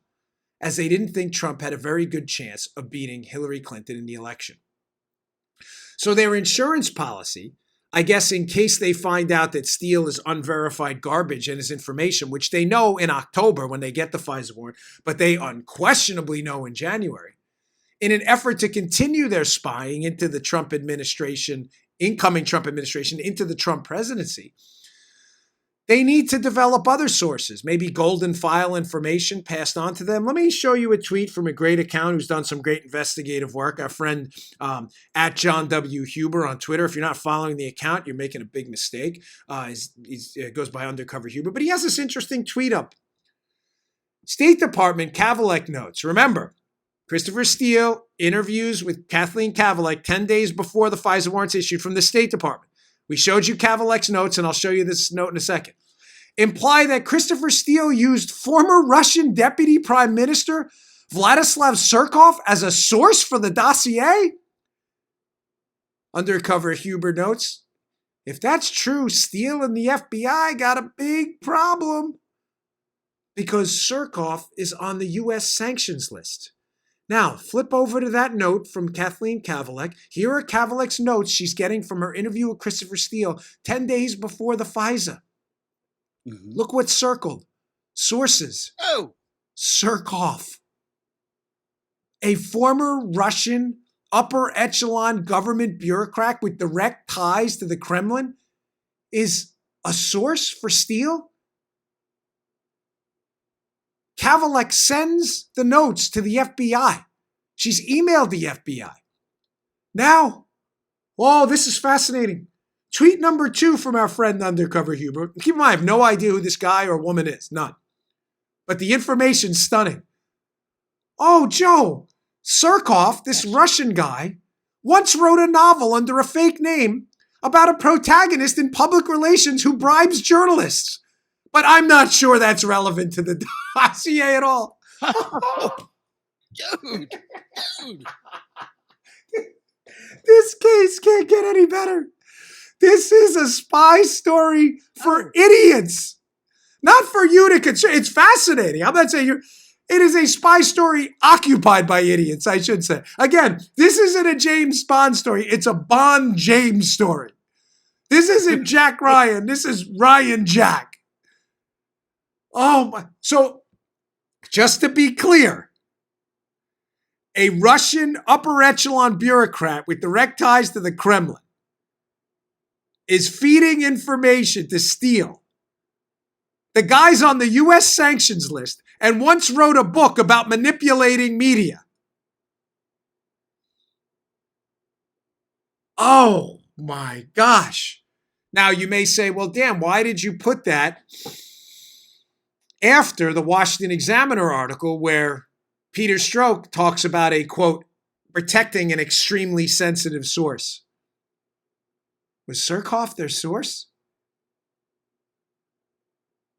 as they didn't think Trump had a very good chance of beating Hillary Clinton in the election. So their insurance policy, I guess in case they find out that Steele is unverified garbage and his information, which they know in October when they get the FISA warrant, but they unquestionably know in January, in an effort to continue their spying into the Trump administration, incoming Trump administration, into the Trump presidency, they need to develop other sources, maybe golden file information passed on to them. Let me show you a tweet from a great account who's done some great investigative work. Our friend at John W. Huber on Twitter. If you're not following the account, you're making a big mistake. He goes by Undercover Huber, but he has this interesting tweet up. State Department Kavalek notes. Remember, Christopher Steele interviews with Kathleen Kavalek 10 days before the FISA warrants issued from the State Department. We showed you Kavalek's notes, and I'll show you this note in a second. Imply that Christopher Steele used former Russian Deputy Prime Minister Vladislav Surkov as a source for the dossier? Undercover Huber notes, if that's true, Steele and the FBI got a big problem because Surkov is on the U.S. sanctions list. Now, flip over to that note from Kathleen Kavalek. Here are Kavalek's notes she's getting from her interview with Christopher Steele 10 days before the FISA. Mm-hmm. Look what's circled. Sources. Oh. Surkov. A former Russian upper echelon government bureaucrat with direct ties to the Kremlin is a source for Steele? Kavalek sends the notes to the FBI. She's emailed the FBI. Now, oh, this is fascinating. Tweet number 2 from our friend Undercover Huber. Keep in mind, I have no idea who this guy or woman is. None. But the information's stunning. Oh, Joe, Surkov, this Russian guy, once wrote a novel under a fake name about a protagonist in public relations who bribes journalists. But I'm not sure that's relevant to the dossier at all. Dude. This case can't get any better. This is a spy story for idiots. Not for you to consider. It's fascinating. I'm not saying it is a spy story occupied by idiots, I should say. Again, this isn't a James Bond story. It's a Bond James story. This isn't Jack Ryan. This is Ryan Jack. Oh my. So, just to be clear, a Russian upper echelon bureaucrat with direct ties to the Kremlin is feeding information to Steele. The guy's on the U.S. sanctions list and once wrote a book about manipulating media. Oh my gosh. Now you may say, well, Dan, why did you put that after the Washington Examiner article where Peter Strzok talks about a, quote, protecting an extremely sensitive source? Was Surkov their source?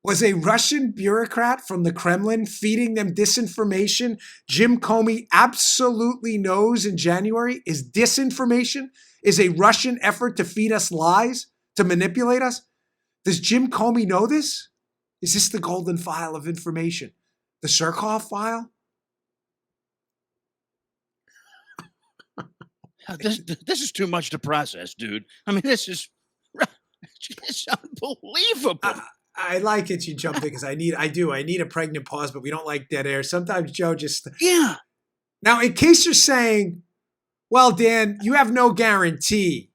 Was a Russian bureaucrat from the Kremlin feeding them disinformation Jim Comey absolutely knows in January is disinformation, is a Russian effort to feed us lies, to manipulate us? Does Jim Comey know this? Is this the golden file of information? The Surkov file? This is too much to process, dude. I mean, this is it's unbelievable. I like it you jumped in because I need a pregnant pause, but we don't like dead air. Sometimes Joe just... Yeah. Now, in case you're saying, well, Dan, you have no guarantee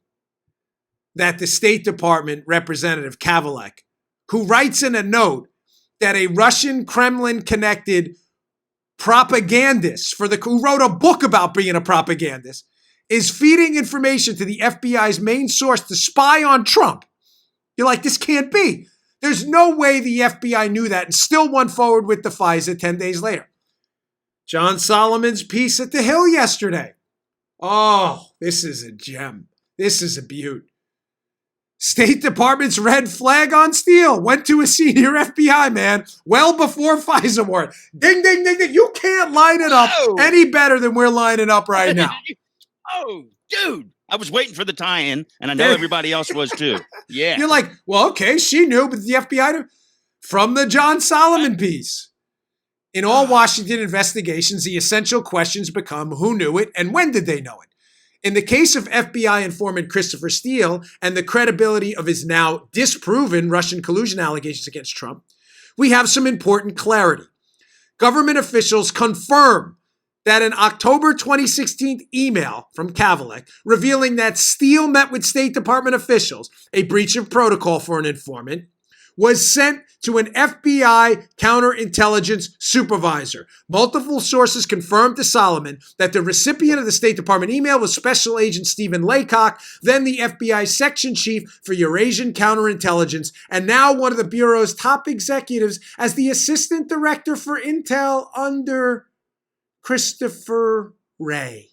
that the State Department representative Kavalek, who writes in a note that a Russian Kremlin-connected propagandist who wrote a book about being a propagandist, is feeding information to the FBI's main source to spy on Trump. You're like, this can't be. There's no way the FBI knew that and still went forward with the FISA 10 days later. John Solomon's piece at The Hill yesterday. Oh, this is a gem. This is a beaut. State Department's red flag on Steele went to a senior FBI man well before FISA warrant. Ding, ding, ding, ding. You can't line it up any better than we're lining up right now. Oh, dude. I was waiting for the tie-in, and I know everybody else was too. Yeah. You're like, well, okay, she knew, but the FBI knew. From the John Solomon piece. In all Washington investigations, the essential questions become who knew it and when did they know it? In the case of FBI informant Christopher Steele and the credibility of his now disproven Russian collusion allegations against Trump, we have some important clarity. Government officials confirm that an October 2016 email from Kavalek revealing that Steele met with State Department officials, a breach of protocol for an informant, was sent to an FBI counterintelligence supervisor. Multiple sources confirmed to Solomon that the recipient of the State Department email was Special Agent Stephen Laycock, then the FBI Section Chief for Eurasian Counterintelligence, and now one of the Bureau's top executives as the Assistant Director for Intel under Christopher Wray,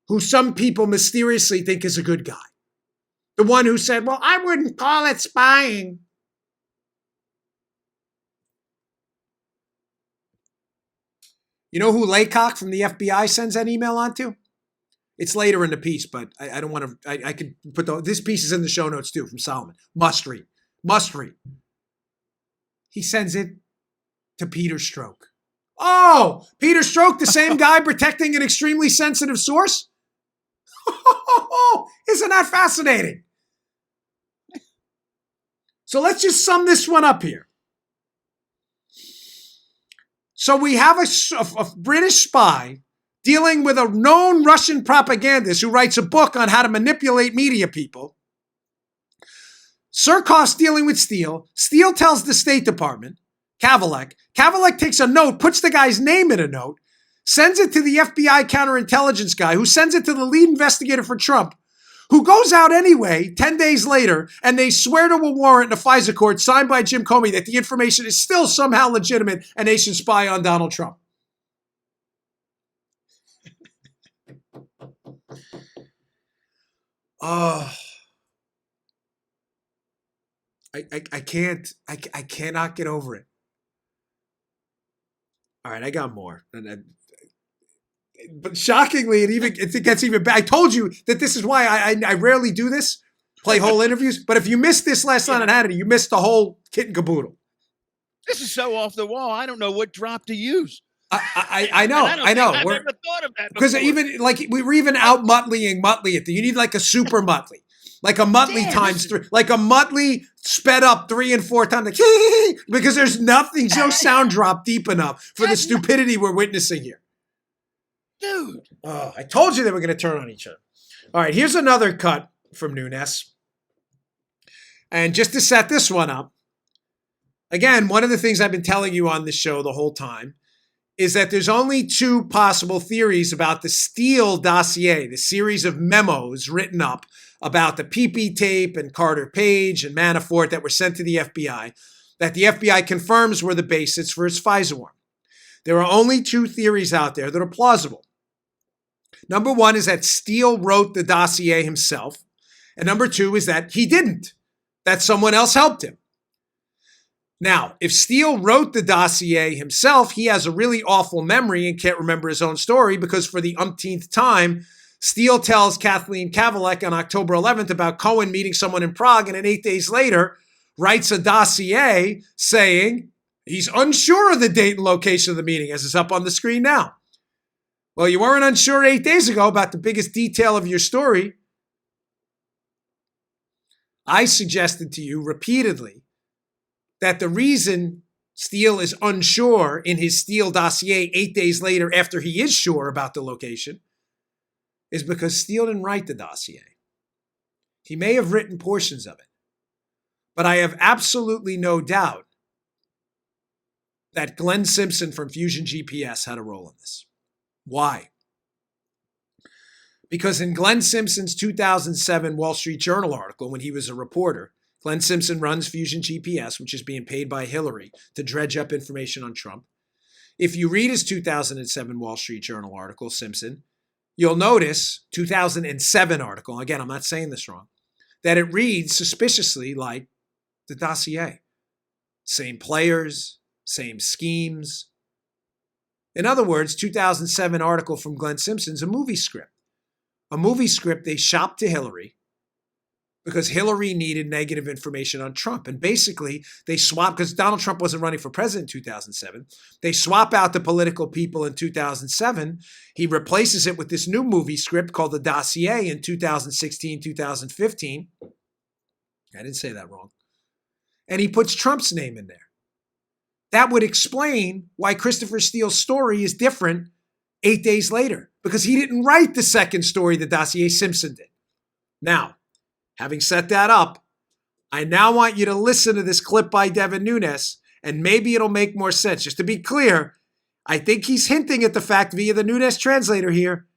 who some people mysteriously think is a good guy. The one who said, well, I wouldn't call it spying. You know who Laycock from the FBI sends that email on to? It's later in the piece, but I don't want to, I could put this piece is in the show notes too from Solomon. Must read. Must read. He sends it to Peter Strzok. Oh, Peter Strzok, the same guy protecting an extremely sensitive source? Isn't that fascinating? So let's just sum this one up here. So we have a British spy dealing with a known Russian propagandist who writes a book on how to manipulate media people. Surkov's dealing with Steele. Steele tells the State Department, Kavalek. Kavalek takes a note, puts the guy's name in a note, sends it to the FBI counterintelligence guy, who sends it to the lead investigator for Trump, who goes out anyway 10 days later, and they swear to a warrant in a FISA court signed by Jim Comey that the information is still somehow legitimate and they should spy on Donald Trump. Oh, I cannot get over it. All right, I got more. But shockingly, it gets even bad. I told you that this is why I rarely do this, play whole interviews. But if you missed this last night on Hannity, you missed the whole kit and caboodle. This is so off the wall. I don't know what drop to use. I know. I've never thought of that because even like we were even out Muttleying Muttley at you need like a super Muttley. Like a Muttley times 3, like a Muttley sped up 3 and 4 times, like, because there's nothing, no sound drop deep enough for the stupidity we're witnessing here. Dude. Oh, I told you they were going to turn on each other. All right, here's another cut from Nunes. And just to set this one up, again, one of the things I've been telling you on this show the whole time is that there's only 2 possible theories about the Steele dossier, the series of memos written up about the PP tape and Carter Page and Manafort that were sent to the FBI, that the FBI confirms were the basis for its FISA warrant. There are only 2 theories out there that are plausible. Number 1 is that Steele wrote the dossier himself. And number 2 is that he didn't, that someone else helped him. Now, if Steele wrote the dossier himself, he has a really awful memory and can't remember his own story because for the umpteenth time, Steele tells Kathleen Kavalek on October 11th about Cohen meeting someone in Prague, and then 8 days later writes a dossier saying he's unsure of the date and location of the meeting, as is up on the screen now. Well, you weren't unsure 8 days ago about the biggest detail of your story. I suggested to you repeatedly that the reason Steele is unsure in his Steele dossier 8 days later after he is sure about the location is because Steele didn't write the dossier. He may have written portions of it. But I have absolutely no doubt that Glenn Simpson from Fusion GPS had a role in this. Why? Because in Glenn Simpson's 2007 Wall Street Journal article, when he was a reporter, Glenn Simpson runs Fusion GPS, which is being paid by Hillary to dredge up information on Trump. If you read his 2007 Wall Street Journal article, Simpson, you'll notice, 2007 article, again, I'm not saying this wrong, that it reads suspiciously like the dossier. Same players, same schemes. In other words, 2007 article from Glenn Simpson's a movie script. A movie script they shopped to Hillary because Hillary needed negative information on Trump. And basically, they swapped, because Donald Trump wasn't running for president in 2007. They swap out the political people in 2007. He replaces it with this new movie script called The Dossier in 2016, 2015. I didn't say that wrong. And he puts Trump's name in there. That would explain why Christopher Steele's story is different 8 days later, because he didn't write the second story, The Dossier, Simpson did. Now, having set that up, I now want you to listen to this clip by Devin Nunes, and maybe it'll make more sense. Just to be clear, I think he's hinting at the fact via the Nunes translator here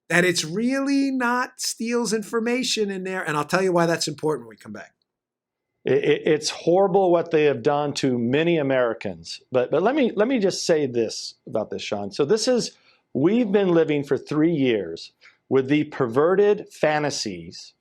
that it's really not Steele's information in there, and I'll tell you why that's important when we come back. It's horrible what they have done to many Americans. But let me just say this about this, Sean. So we've been living for 3 years with the perverted fantasies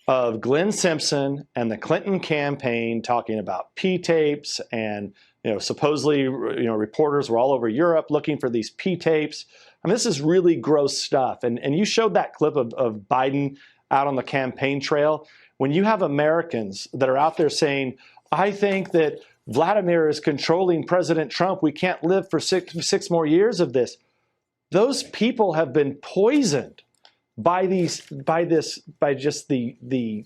of Glenn Simpson and the Clinton campaign talking about P-tapes, and supposedly reporters were all over Europe looking for these P-tapes. I mean, this is really gross stuff. And you showed that clip of Biden out on the campaign trail. When you have Americans that are out there saying, I think that Vladimir is controlling President Trump, we can't live for six more years of this. Those people have been poisoned by just the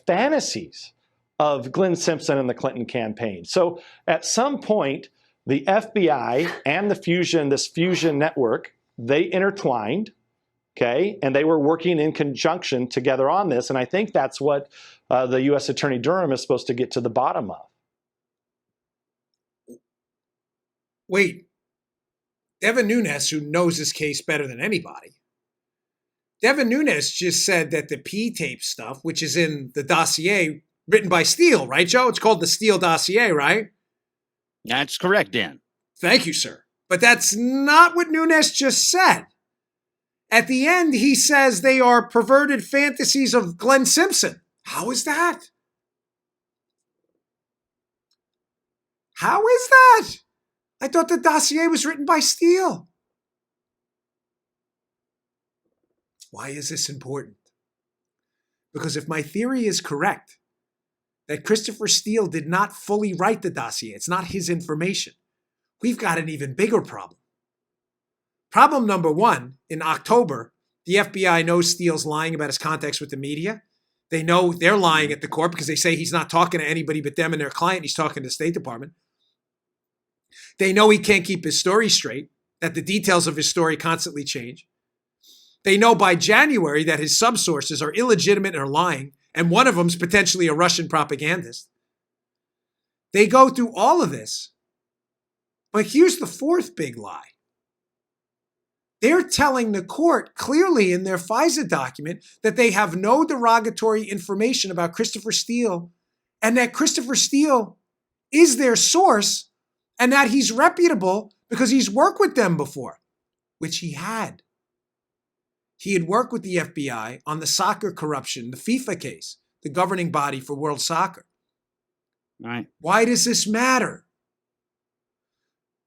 fantasies of Glenn Simpson and the Clinton campaign. So at some point, the FBI and this Fusion network, they intertwined. Okay, and they were working in conjunction together on this, and I think that's what the U.S. Attorney Durham is supposed to get to the bottom of. Wait, Devin Nunes, who knows this case better than anybody, Devin Nunes just said that the P-tape stuff, which is in the dossier written by Steele, right, Joe? It's called the Steele dossier, right? That's correct, Dan. Thank you, sir. But that's not what Nunes just said. At the end, he says they are perverted fantasies of Glenn Simpson. How is that? How is that? I thought the dossier was written by Steele. Why is this important? Because if my theory is correct, that Christopher Steele did not fully write the dossier, it's not his information, we've got an even bigger problem. Problem number one, in October, the FBI knows Steele's lying about his contacts with the media. They know they're lying at the court because they say he's not talking to anybody but them and their client. He's talking to the State Department. They know he can't keep his story straight, that the details of his story constantly change. They know by January that his subsources are illegitimate and are lying, and one of them is potentially a Russian propagandist. They go through all of this. But here's the fourth big lie. They're telling the court clearly in their FISA document that they have no derogatory information about Christopher Steele, and that Christopher Steele is their source, and that he's reputable because he's worked with them before, which he had. He had worked with the FBI on the soccer corruption, the FIFA case, the governing body for world soccer. Right. Why does this matter?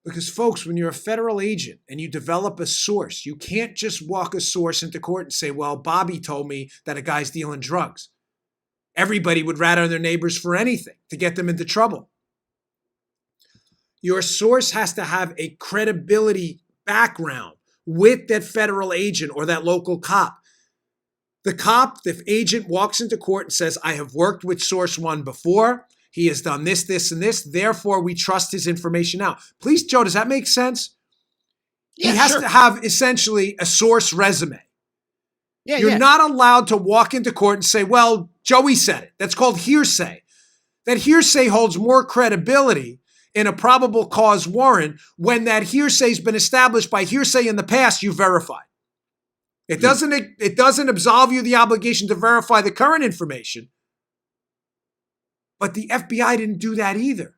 Because, folks, when you're a federal agent and you develop a source, you can't just walk a source into court and say, well, Bobby told me that a guy's dealing drugs. Everybody would rat on their neighbors for anything to get them into trouble. Your source has to have a credibility background with that federal agent or that local cop. The agent walks into court and says, I have worked with source one before. He has done this, this, and this. Therefore, we trust his information now. Please, Joe, does that make sense? Yeah, he has sure. to have essentially a source resume. You're not allowed to walk into court and say, well, Joey said it. That's called hearsay. That hearsay holds more credibility in a probable cause warrant when that hearsay's been established by hearsay in the past you verified. It doesn't absolve you of the obligation to verify the current information. But the FBI didn't do that either.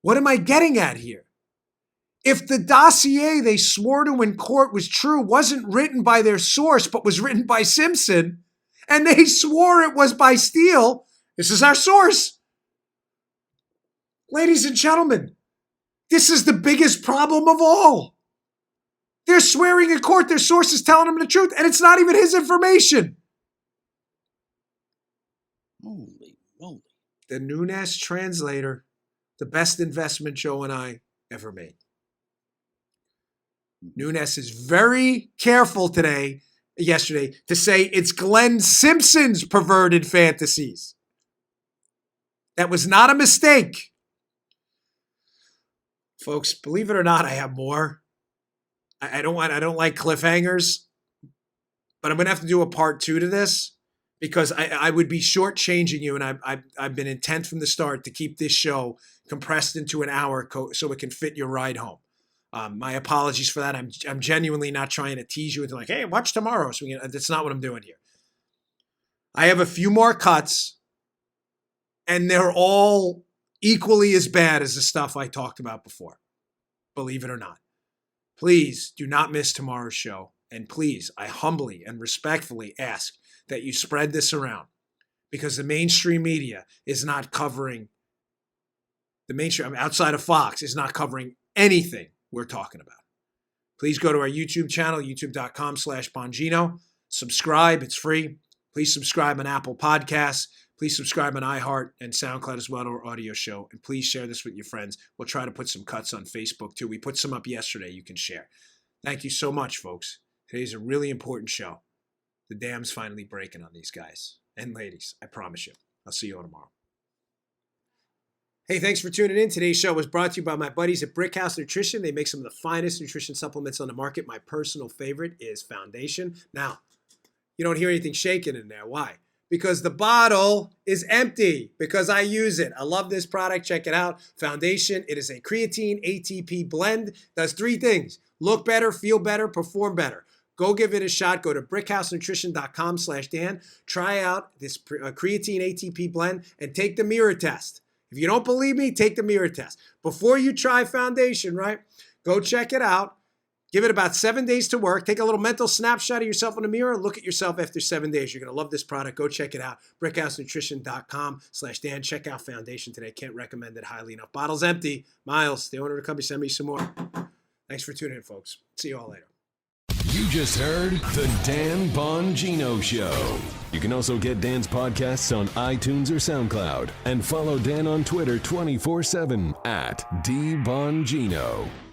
What am I getting at here? If the dossier they swore to in court was true, wasn't written by their source, but was written by Simpson, and they swore it was by Steele, this is our source. Ladies and gentlemen, this is the biggest problem of all. They're swearing in court, their source is telling them the truth, and it's not even his information. Holy moly. The Nunes translator, the best investment Joe and I ever made. Nunes is very careful yesterday, to say it's Glenn Simpson's perverted fantasies. That was not a mistake. Folks, believe it or not, I have more. I don't like cliffhangers, but I'm going to have to do a part 2 to this because I would be shortchanging you, and I've been intent from the start to keep this show compressed into an hour so it can fit your ride home. My apologies for that. I'm genuinely not trying to tease you into like, hey, watch tomorrow. So that's not what I'm doing here. I have a few more cuts, and they're all equally as bad as the stuff I talked about before. Believe it or not. Please do not miss tomorrow's show. And please, I humbly and respectfully ask that you spread this around because the mainstream media is not covering, outside of Fox, is not covering anything we're talking about. Please go to our YouTube channel, youtube.com/Bongino. Subscribe. It's free. Please subscribe on Apple Podcasts. Please subscribe on iHeart and SoundCloud as well to our audio show. And please share this with your friends. We'll try to put some cuts on Facebook too. We put some up yesterday you can share. Thank you so much, folks. Today's a really important show. The dam's finally breaking on these guys and ladies. I promise you. I'll see you all tomorrow. Hey, thanks for tuning in. Today's show was brought to you by my buddies at Brickhouse Nutrition. They make some of the finest nutrition supplements on the market. My personal favorite is Foundation. Now, you don't hear anything shaking in there. Why? Because the bottle is empty, because I use it. I love this product. Check it out. Foundation. It is a creatine ATP blend. Does 3 things. Look better, feel better, perform better. Go give it a shot. Go to brickhousenutrition.com/Dan. Try out this creatine ATP blend and take the mirror test. If you don't believe me, take the mirror test. Before you try Foundation, right? Go check it out. Give it about 7 days to work. Take a little mental snapshot of yourself in the mirror. Look at yourself after 7 days. You're going to love this product. Go check it out. brickhousenutrition.com/Dan. Check out Foundation today. Can't recommend it highly enough. Bottle's empty. Miles, the owner of the company, send me some more. Thanks for tuning in, folks. See you all later. You just heard The Dan Bongino Show. You can also get Dan's podcasts on iTunes or SoundCloud. And follow Dan on Twitter 24/7 @DBongino.